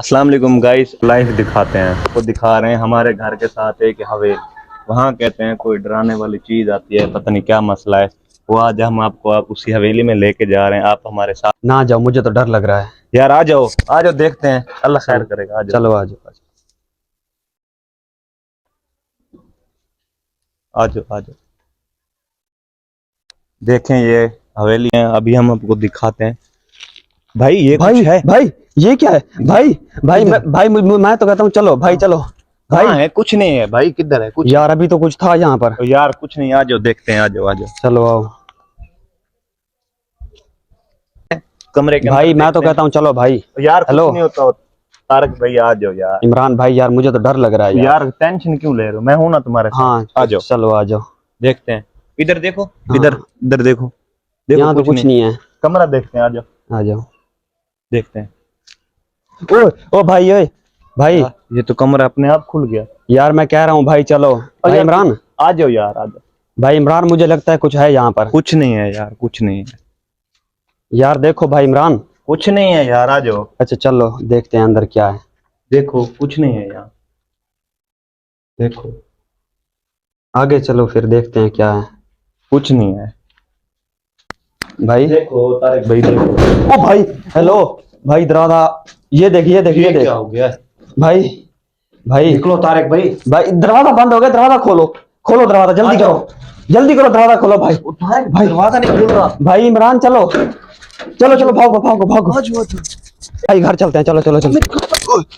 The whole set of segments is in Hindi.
अस्सलाम वालेकुम गाइस, लाइव दिखाते हैं, वो दिखा रहे हैं हमारे घर के साथ एक हवेली। वहाँ कहते हैं कोई डराने वाली चीज आती है, पता नहीं क्या मसला है। वो आज हम आपको उसी हवेली में लेके जा रहे हैं, आप हमारे साथ। ना जाओ, मुझे तो डर लग रहा है यार आ जाओ आ जाओ, देखते हैं, अल्लाह खैर करेगा। आ जाओ चलो आ जाओ आ जाओ आ जाओ। देखें ये हवेली है, अभी हम आपको दिखाते हैं। भाई ये भाई कुछ है। भाई ये क्या है? भाई भाई मैं तो कहता हूँ चलो भाई, चलो भाई भाई। है, कुछ नहीं है भाई, किधर है कुछ? यार अभी तो कुछ था यहाँ पर। यार कुछ नहीं, आ जाओ देखते हैं, आ जाओ आ जाओ। चलो आओ कमरे के भाई, अंदर मैं तो देखते हैं। कहता हूँ चलो भाई। यार कुछ हेलो नहीं होता। तारक भाई आ जाओ यार। इमरान भाई, यार मुझे तो डर लग रहा है यार। यार टेंशन क्यों ले रहे हो, मैं हूं ना तुम्हारे साथ। हाँ आ जाओ चलो आ जाओ। देखते हैं। इधर देखो, हाँ, इधर इधर देखो। देखो यहाँ तो कुछ नहीं है। कमरा देखते हैं, आ जाओ आ जाओ। देखते हैं। ओ ओ भाई, ओए भाई। ये तो कमरा अपने आप खुल गया। यार मैं कह रहा हूँ भाई, चलो भाई यार, इमरान। आ जाओ यार आ जाओ। भाई इमरान, मुझे लगता है कुछ है यहाँ पर। कुछ नहीं है यार, कुछ नहीं है। यार देखो भाई इमरान। कुछ नहीं है यार, आ जाओ। अच्छा चलो देखते हैं अंदर क्या है। देखो कुछ नहीं है यहाँ। देखो आगे चलो फिर देखते हैं क्या है। कुछ नहीं है भाई देखो तारक भाई, देखो। ओ भाई, हेलो भाई, दरवाजा। ये देखिए देखिए देख क्या हो गया? भाई। भाई निकलो तारक भाई। भाई, दरवाजा बंद हो गया, दरवाजा खोलो। खोलो दरवाजा, जल्दी करो, जल्दी करो, दरवाजा खोलो भाई। भाई दरवाजा नहीं खुल रहा। भाई इमरान, चलो चलो चलो, भागो भागो भागो भाई, घर चलते हैं, चलो चलो चलो।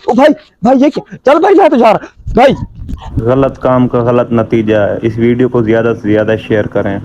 ओ भाई, भाई ये क्या? चल भाई, मैं तो जा रहा भाई। गलत काम का गलत नतीजा है। इस वीडियो को ज्यादा से ज्यादा शेयर करें।